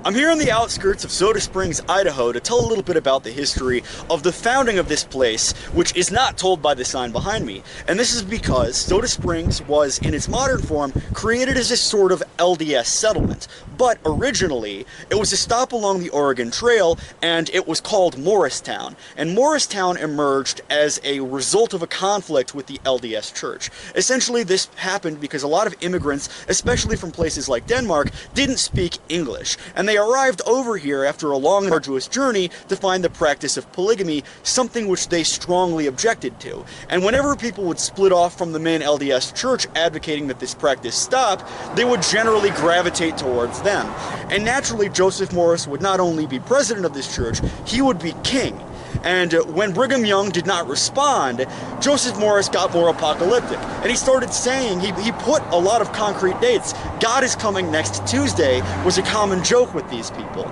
I'm here on the outskirts of Soda Springs, Idaho to tell a little bit about the history of the founding of this place, which is not told by the sign behind me. And this is because Soda Springs was, in its modern form, created as a sort of LDS settlement. But originally, it was a stop along the Oregon Trail, and it was called Morristown. And Morristown emerged as a result of a conflict with the LDS Church. Essentially, this happened because a lot of immigrants, especially from places like Denmark, didn't speak English. And they arrived over here after a long and arduous journey to find the practice of polygamy, something which they strongly objected to. And whenever people would split off from the main LDS Church advocating that this practice stop, they would generally gravitate towards them. And naturally, Joseph Morris would not only be president of this church, he would be king. And when Brigham Young did not respond, Joseph Morris got more apocalyptic. And he started saying, he put a lot of concrete dates. God is coming next Tuesday was a common joke with these people.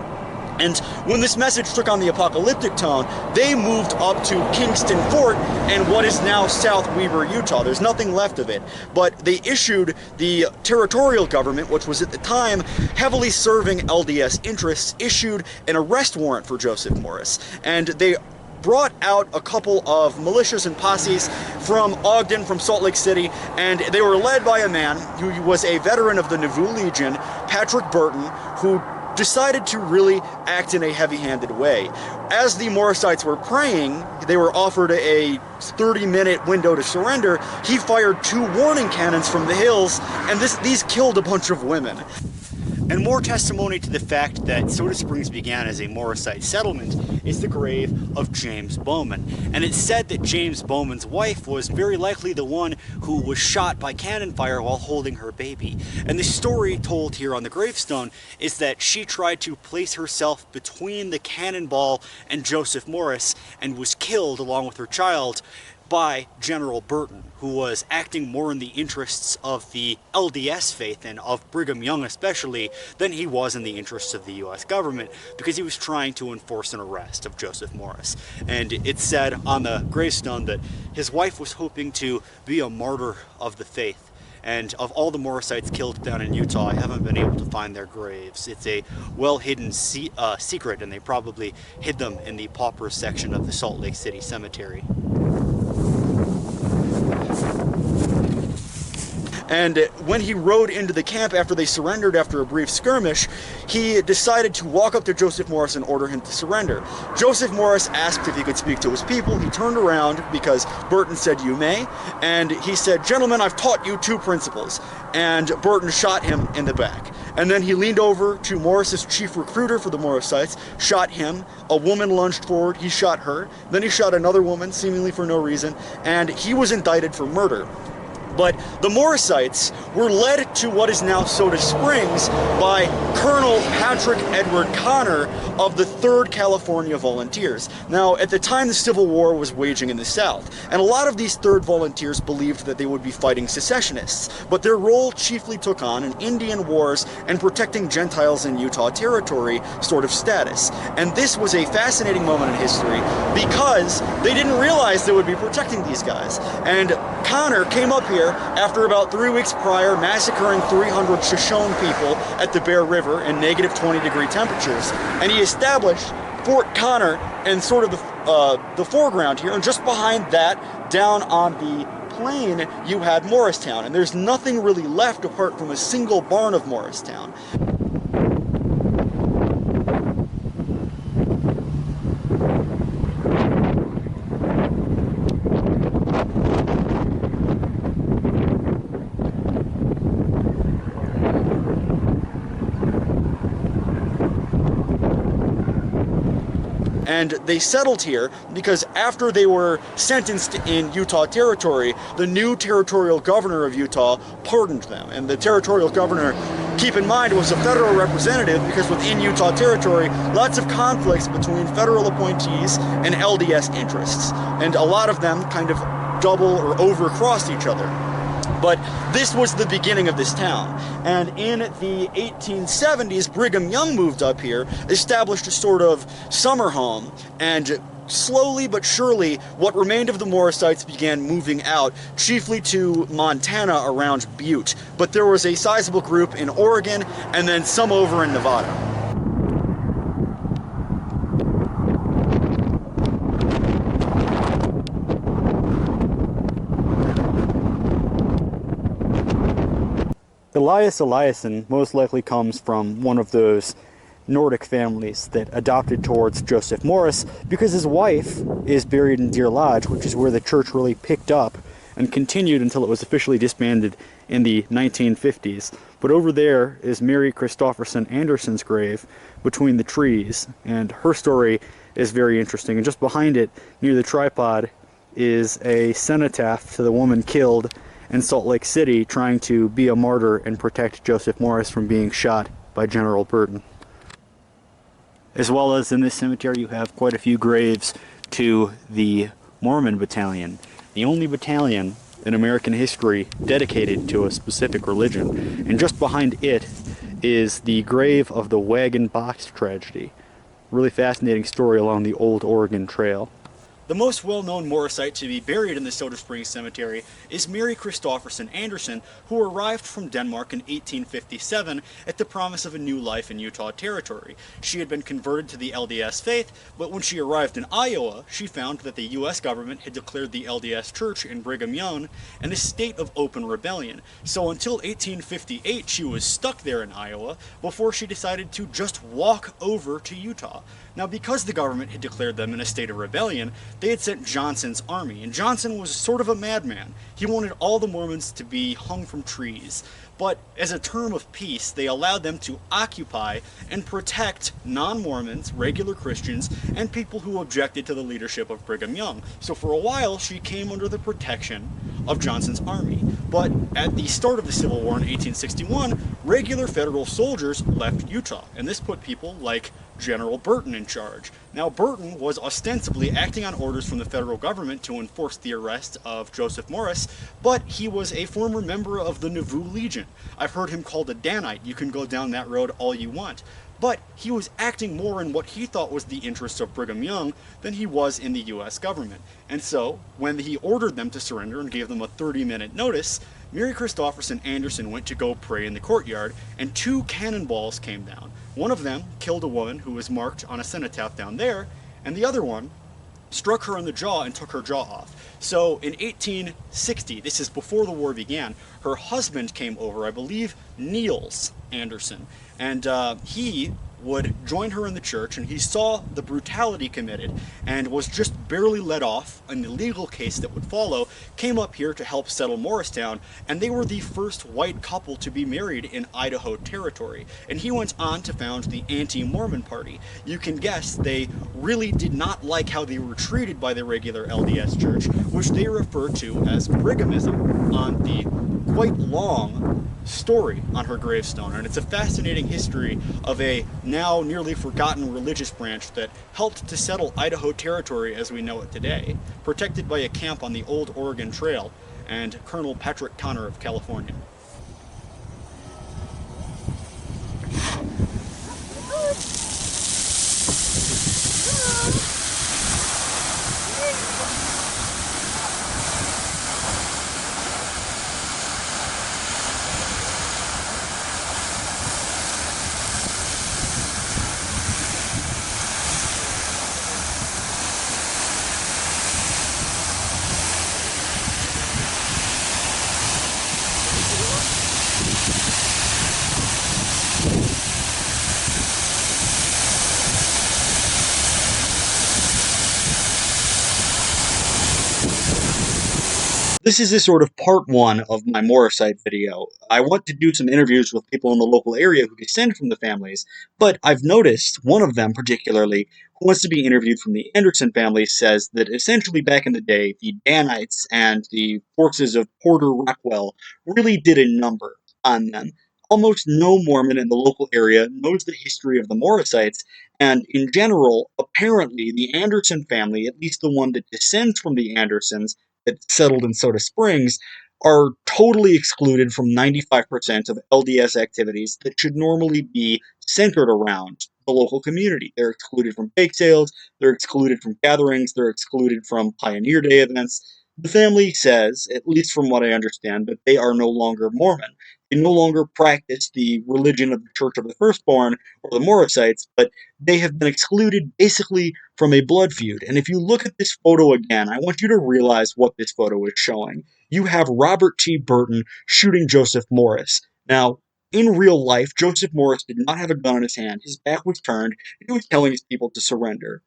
And when this message took on the apocalyptic tone, they moved up to Kingston Fort and what is now South Weber, Utah. There's nothing left of it. But they issued the territorial government, which was at the time heavily serving LDS interests, issued an arrest warrant for Joseph Morris. And they brought out a couple of militias and posses from Ogden, from Salt Lake City, and they were led by a man who was a veteran of the Nauvoo Legion, Patrick Burton, who decided to really act in a heavy-handed way. As the Morrisites were praying, they were offered a 30-minute window to surrender. He fired 2 warning cannons from the hills, and these killed a bunch of women. And more testimony to the fact that Soda Springs began as a Morrisite settlement is the grave of James Bowman. And it's said that James Bowman's wife was very likely the one who was shot by cannon fire while holding her baby. And the story told here on the gravestone is that she tried to place herself between the cannonball and Joseph Morris and was killed along with her child by General Burton, who was acting more in the interests of the LDS faith and of Brigham Young especially than he was in the interests of the US government, because he was trying to enforce an arrest of Joseph Morris. And it's said on the gravestone that his wife was hoping to be a martyr of the faith. And of all the Morrisites killed down in Utah, I haven't been able to find their graves. It's a well-hidden secret, and they probably hid them in the pauper section of the Salt Lake City Cemetery. And when he rode into the camp after they surrendered after a brief skirmish, he decided to walk up to Joseph Morris and order him to surrender. Joseph Morris asked if he could speak to his people. He turned around because Burton said, "You may," and he said, "Gentlemen, I've taught you 2 principles." And Burton shot him in the back. And then he leaned over to Morris's chief recruiter for the Morrisites, shot him. A woman lunged forward, he shot her. Then he shot another woman, seemingly for no reason, and he was indicted for murder. But the Morrisites were led to what is now Soda Springs by Colonel Patrick Edward Connor of the 3rd California Volunteers. Now, at the time, the Civil War was waging in the South, and a lot of these 3rd Volunteers believed that they would be fighting secessionists, but their role chiefly took on an Indian wars and protecting Gentiles in Utah Territory sort of status. And this was a fascinating moment in history because they didn't realize they would be protecting these guys. And Connor came up here after about 3 weeks prior massacring 300 Shoshone people at the Bear River in negative 20-degree temperatures, and he established Fort Connor in sort of the foreground here, and just behind that, down on the plain, you had Morristown, and there's nothing really left apart from a single barn of Morristown. And they settled here because after they were sentenced in Utah Territory, the new territorial governor of Utah pardoned them. And the territorial governor, keep in mind, was a federal representative because within Utah Territory, lots of conflicts between federal appointees and LDS interests. And a lot of them kind of double or over-crossed each other. But this was the beginning of this town. And in the 1870s, Brigham Young moved up here, established a sort of summer home, and slowly but surely, what remained of the Morrisites began moving out, chiefly to Montana around Butte. But there was a sizable group in Oregon, and then some over in Nevada. Elias Eliasson most likely comes from one of those Nordic families that adopted towards Joseph Morris because his wife is buried in Deer Lodge, which is where the church really picked up and continued until it was officially disbanded in the 1950s. But over there is Mary Christopherson Anderson's grave between the trees, and her story is very interesting. And just behind it, near the tripod, is a cenotaph to the woman killed in Salt Lake City trying to be a martyr and protect Joseph Morris from being shot by General Burton. As well as in this cemetery, you have quite a few graves to the Mormon battalion, the only battalion in American history dedicated to a specific religion. And just behind it is the grave of the Wagon Box tragedy. Really fascinating story along the old Oregon Trail. The most well-known Morrisite to be buried in the Soda Springs Cemetery is Mary Christopherson Anderson, who arrived from Denmark in 1857 at the promise of a new life in Utah Territory. She had been converted to the LDS faith, but when she arrived in Iowa, she found that the U.S. government had declared the LDS Church in Brigham Young in a state of open rebellion. So until 1858, she was stuck there in Iowa before she decided to just walk over to Utah. Now, because the government had declared them in a state of rebellion, they had sent Johnson's army, and Johnson was sort of a madman. He wanted all the Mormons to be hung from trees, but as a term of peace, they allowed them to occupy and protect non-Mormons, regular Christians, and people who objected to the leadership of Brigham Young. So for a while, she came under the protection of Johnson's army. But at the start of the Civil War in 1861, regular federal soldiers left Utah, and this put people like General Burton in charge. Now, Burton was ostensibly acting on orders from the federal government to enforce the arrest of Joseph Morris, but he was a former member of the Nauvoo Legion. I've heard him called a Danite. You can go down that road all you want. But he was acting more in what he thought was the interests of Brigham Young than he was in the U.S. government. And so, when he ordered them to surrender and gave them a 30-minute notice, Mary Christopherson Anderson went to go pray in the courtyard, and 2 cannonballs came down. One of them killed a woman who was marked on a cenotaph down there, and the other one struck her in the jaw and took her jaw off. So in 1860, this is before the war began, her husband came over, I believe Niels Anderson, and he would join her in the church, and he saw the brutality committed and was just barely let off in the legal case that would follow, came up here to help settle Morristown, and they were the first white couple to be married in Idaho Territory. And he went on to found the Anti-Mormon Party. You can guess they really did not like how they were treated by the regular LDS Church, which they refer to as Brighamism on the quite long story on her gravestone. And it's a fascinating history of a now nearly forgotten religious branch that helped to settle Idaho Territory as we know it today, protected by a camp on the old Oregon Trail and Colonel Patrick Connor of California. This is a sort of part 1 of my Morrisite video. I want to do some interviews with people in the local area who descend from the families, but I've noticed one of them particularly, who wants to be interviewed from the Anderson family, says that essentially back in the day, the Danites and the forces of Porter Rockwell really did a number on them. Almost no Mormon in the local area knows the history of the Morrisites, and in general, apparently the Anderson family, at least the one that descends from the Andersons, that settled in Soda Springs, are totally excluded from 95% of LDS activities that should normally be centered around the local community. They're excluded from bake sales, they're excluded from gatherings, they're excluded from Pioneer Day events. The family says, at least from what I understand, that they are no longer Mormon. They no longer practice the religion of the Church of the Firstborn or the Morrisites, but they have been excluded basically from a blood feud. And if you look at this photo again, I want you to realize what this photo is showing. You have Robert T. Burton shooting Joseph Morris. Now, in real life, Joseph Morris did not have a gun in his hand. His back was turned, and he was telling his people to surrender.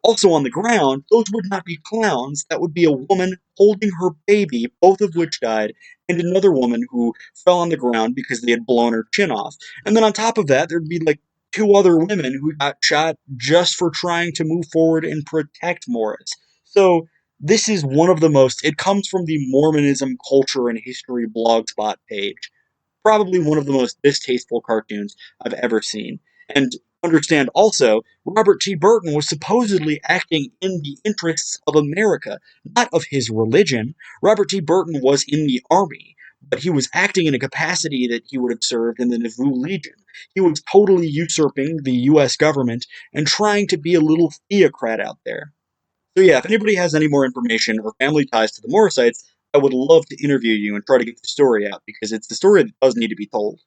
Also on the ground, those would not be clowns. That would be a woman holding her baby, both of which died, and another woman who fell on the ground because they had blown her chin off. And then on top of that, there'd be like two other women who got shot just for trying to move forward and protect Morris. So this is one of the most, it comes from the Mormonism Culture and History blogspot page, probably one of the most distasteful cartoons I've ever seen. And understand also, Robert T. Burton was supposedly acting in the interests of America, not of his religion. Robert T. Burton was in the army, but he was acting in a capacity that he would have served in the Nauvoo Legion. He was totally usurping the US government and trying to be a little theocrat out there. So yeah, if anybody has any more information or family ties to the Morrisites, I would love to interview you and try to get the story out because it's the story that does need to be told.